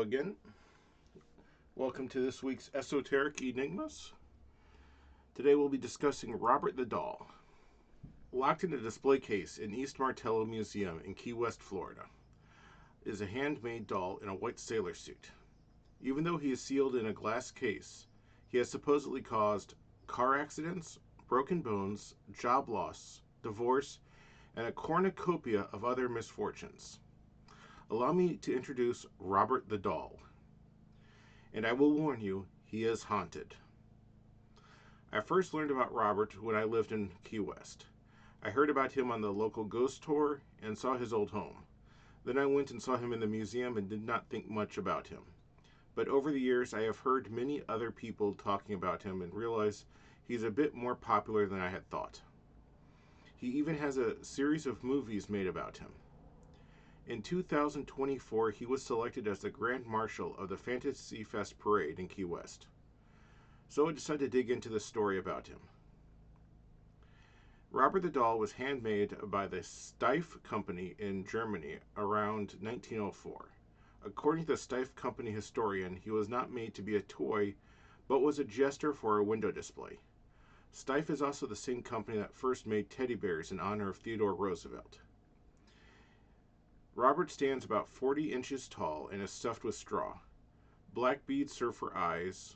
again. Welcome to this week's Esoteric Enigmas. Today we'll be discussing Robert the Doll. Locked in a display case in East Martello Museum in Key West, Florida, is a handmade doll in a white sailor suit. Even though he is sealed in a glass case, he has supposedly caused car accidents, broken bones, job loss, divorce, and a cornucopia of other misfortunes. Allow me to introduce Robert the Doll. And I will warn you, he is haunted. I first learned about Robert when I lived in Key West. I heard about him on the local ghost tour and saw his old home. Then I went and saw him in the museum and did not think much about him. But over the years, I have heard many other people talking about him and realized he's a bit more popular than I had thought. He even has a series of movies made about him. In 2024, he was selected as the Grand Marshal of the Fantasy Fest Parade in Key West. So I decided to dig into the story about him. Robert the Doll was handmade by the Steiff Company in Germany around 1904. According to the Steiff Company historian, he was not made to be a toy, but was a jester for a window display. Steiff is also the same company that first made teddy bears in honor of Theodore Roosevelt. Robert stands about 40 inches tall and is stuffed with straw. Black beads serve for eyes.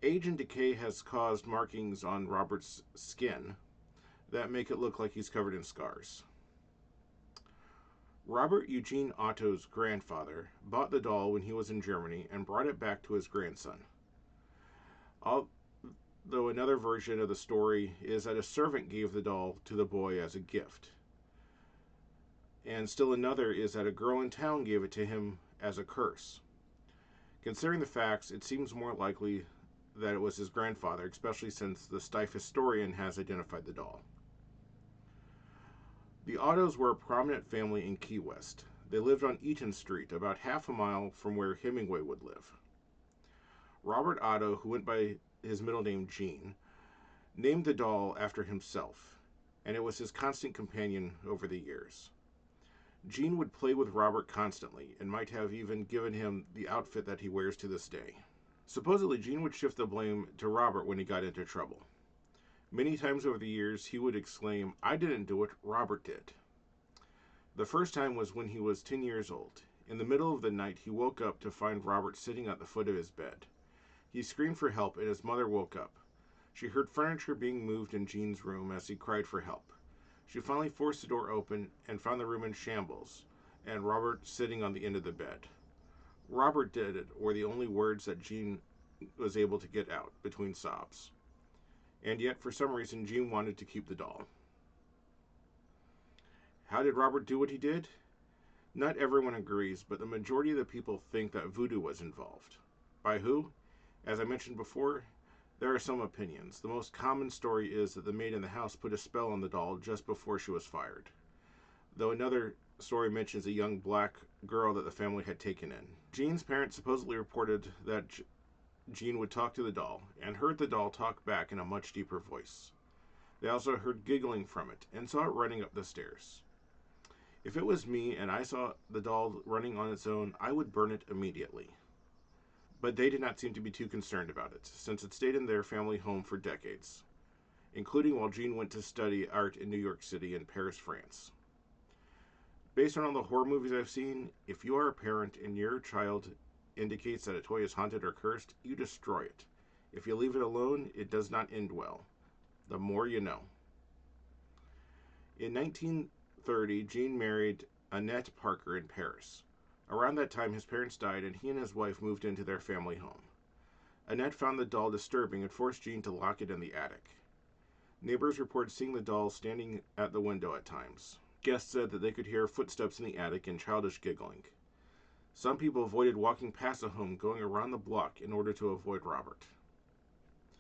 Age and decay has caused markings on Robert's skin that make it look like he's covered in scars. Robert Eugene Otto's grandfather bought the doll when he was in Germany and brought it back to his grandson. Although another version of the story is that a servant gave the doll to the boy as a gift. And still another is that a girl in town gave it to him as a curse. Considering the facts, it seems more likely that it was his grandfather, especially since the Steiff historian has identified the doll. The Ottos were a prominent family in Key West. They lived on Eaton Street, about half a mile from where Hemingway would live. Robert Otto, who went by his middle name Gene, named the doll after himself, and it was his constant companion over the years. Gene would play with Robert constantly and might have even given him the outfit that he wears to this day. Supposedly, Gene would shift the blame to Robert when he got into trouble. Many times over the years, he would exclaim, "I didn't do it, Robert did." The first time was when he was 10 years old. In the middle of the night, he woke up to find Robert sitting at the foot of his bed. He screamed for help, and his mother woke up. She heard furniture being moved in Gene's room as he cried for help. She finally forced the door open and found the room in shambles, and Robert sitting on the end of the bed. "Robert did it," were the only words that Gene was able to get out between sobs. And yet, for some reason, Gene wanted to keep the doll. How did Robert do what he did? Not everyone agrees, but the majority of the people think that voodoo was involved. By who? As I mentioned before, there are some opinions. The most common story is that the maid in the house put a spell on the doll just before she was fired. Though another story mentions a young black girl that the family had taken in. Gene's parents supposedly reported that Gene would talk to the doll, and heard the doll talk back in a much deeper voice. They also heard giggling from it, and saw it running up the stairs. If it was me and I saw the doll running on its own, I would burn it immediately. But they did not seem to be too concerned about it, since it stayed in their family home for decades, including while Gene went to study art in New York City and Paris, France. Based on all the horror movies I've seen, if you are a parent and your child indicates that a toy is haunted or cursed, you destroy it. If you leave it alone, it does not end well. The more you know. In 1930, Gene married Annette Parker in Paris. Around that time, his parents died, and he and his wife moved into their family home. Annette found the doll disturbing and forced Gene to lock it in the attic. Neighbors reported seeing the doll standing at the window at times. Guests said that they could hear footsteps in the attic and childish giggling. Some people avoided walking past the home, going around the block in order to avoid Robert.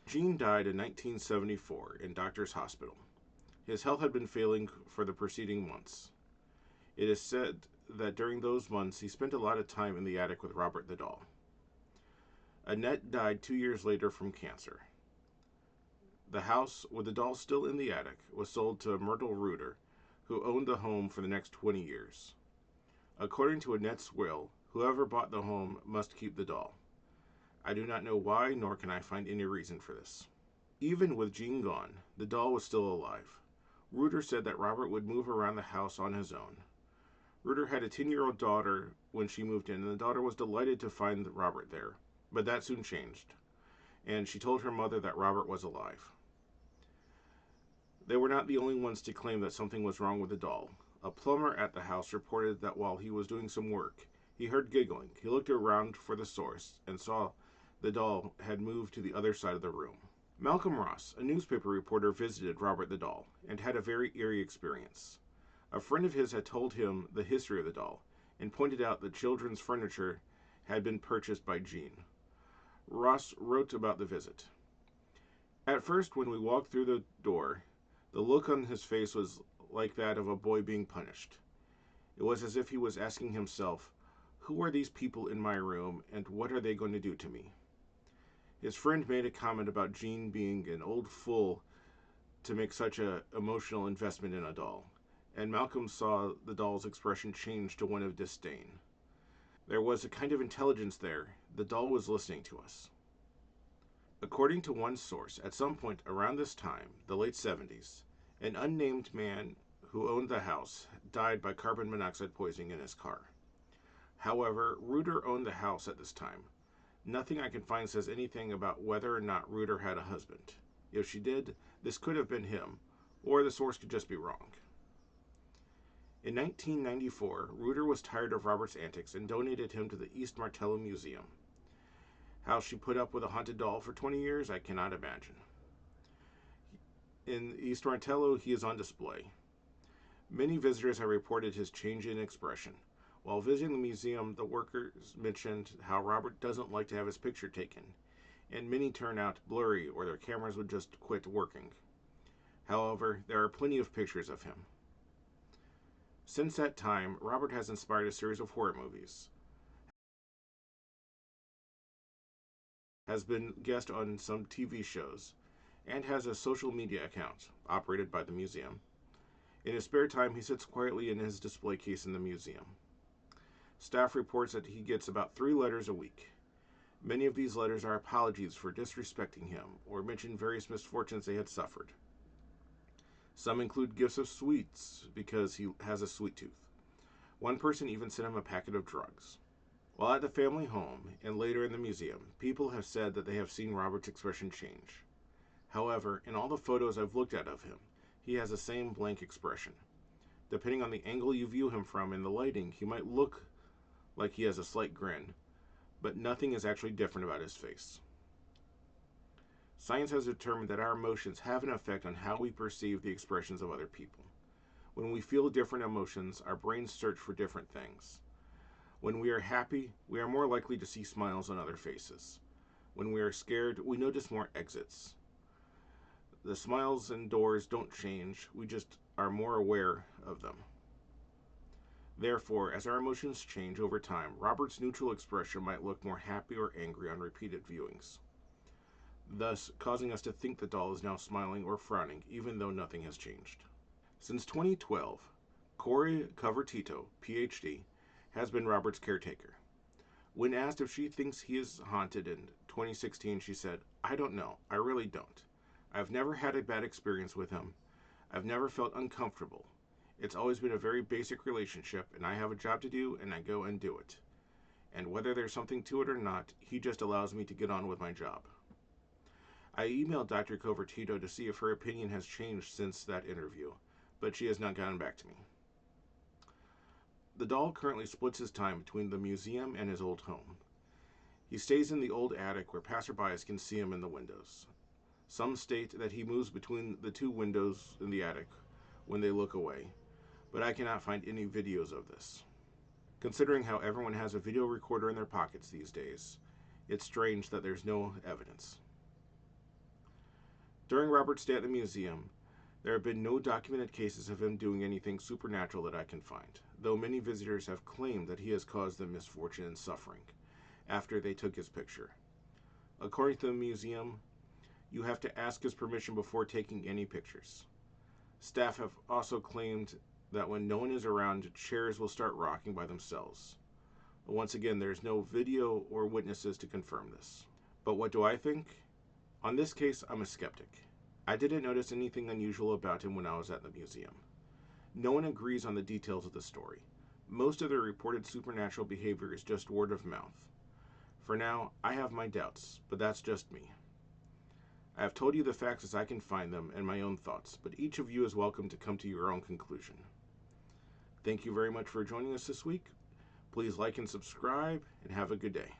Gene died in 1974 in Doctor's Hospital. His health had been failing for the preceding months. It is said that during those months he spent a lot of time in the attic with Robert the doll. Annette died 2 years later from cancer. The house, with the doll still in the attic, was sold to Myrtle Reuter, who owned the home for the next 20 years. According to Annette's will, Whoever bought the home must keep the doll. I do not know why, nor can I find any reason for this. Even with Jean gone, the doll was still alive. Reuter said that Robert would move around the house on his own. Reuter had a 10-year-old daughter when she moved in, and the daughter was delighted to find Robert there. But that soon changed, and she told her mother that Robert was alive. They were not the only ones to claim that something was wrong with the doll. A plumber at the house reported that while he was doing some work, he heard giggling. He looked around for the source and saw the doll had moved to the other side of the room. Malcolm Ross, a newspaper reporter, visited Robert the doll and had a very eerie experience. A friend of his had told him the history of the doll and pointed out that children's furniture had been purchased by Jean. Ross wrote about the visit. At first, when we walked through the door, the look on his face was like that of a boy being punished. It was as if he was asking himself, who are these people in my room and what are they going to do to me? His friend made a comment about Jean being an old fool to make such an emotional investment in a doll, and Malcolm saw the doll's expression change to one of disdain. There was a kind of intelligence there. The doll was listening to us. According to one source, at some point around this time, the late 70s, an unnamed man who owned the house died by carbon monoxide poisoning in his car. However, Reuter owned the house at this time. Nothing I can find says anything about whether or not Reuter had a husband. If she did, this could have been him, or the source could just be wrong. In 1994, Reuter was tired of Robert's antics and donated him to the East Martello Museum. How she put up with a haunted doll for 20 years, I cannot imagine. In East Martello, he is on display. Many visitors have reported his change in expression. While visiting the museum, the workers mentioned how Robert doesn't like to have his picture taken, and many turn out blurry or their cameras would just quit working. However, there are plenty of pictures of him. Since that time, Robert has inspired a series of horror movies, has been guest on some TV shows, and has a social media account operated by the museum. In his spare time, he sits quietly in his display case in the museum. Staff reports that he gets about 3 letters a week. Many of these letters are apologies for disrespecting him or mention various misfortunes they had suffered. Some include gifts of sweets because he has a sweet tooth. One person even sent him a packet of drugs. While at the family home and later in the museum, people have said that they have seen Robert's expression change. However, in all the photos I've looked at of him, he has the same blank expression. Depending on the angle you view him from in the lighting, he might look like he has a slight grin, but nothing is actually different about his face. Science has determined that our emotions have an effect on how we perceive the expressions of other people. When we feel different emotions, our brains search for different things. When we are happy, we are more likely to see smiles on other faces. When we are scared, we notice more exits. The smiles and doors don't change, we just are more aware of them. Therefore, as our emotions change over time, Robert's neutral expression might look more happy or angry on repeated viewings, thus causing us to think the doll is now smiling or frowning, even though nothing has changed. Since 2012, Corey Covertito, PhD, has been Robert's caretaker. When asked if she thinks he is haunted in 2016, she said, "I don't know. I really don't. I've never had a bad experience with him. I've never felt uncomfortable. It's always been a very basic relationship, and I have a job to do, and I go and do it. And whether there's something to it or not, he just allows me to get on with my job." I emailed Dr. Covertito to see if her opinion has changed since that interview, but she has not gotten back to me. The doll currently splits his time between the museum and his old home. He stays in the old attic where passerbys can see him in the windows. Some state that he moves between the 2 windows in the attic when they look away, but I cannot find any videos of this. Considering how everyone has a video recorder in their pockets these days, it's strange that there's no evidence. During Robert's stay at the museum, there have been no documented cases of him doing anything supernatural that I can find, though many visitors have claimed that he has caused them misfortune and suffering after they took his picture. According to the museum, you have to ask his permission before taking any pictures. Staff have also claimed that when no one is around, chairs will start rocking by themselves. Once again, there's no video or witnesses to confirm this. But what do I think? On this case, I'm a skeptic. I didn't notice anything unusual about him when I was at the museum. No one agrees on the details of the story. Most of the reported supernatural behavior is just word of mouth. For now, I have my doubts, but that's just me. I have told you the facts as I can find them and my own thoughts, but each of you is welcome to come to your own conclusion. Thank you very much for joining us this week. Please like and subscribe, and have a good day.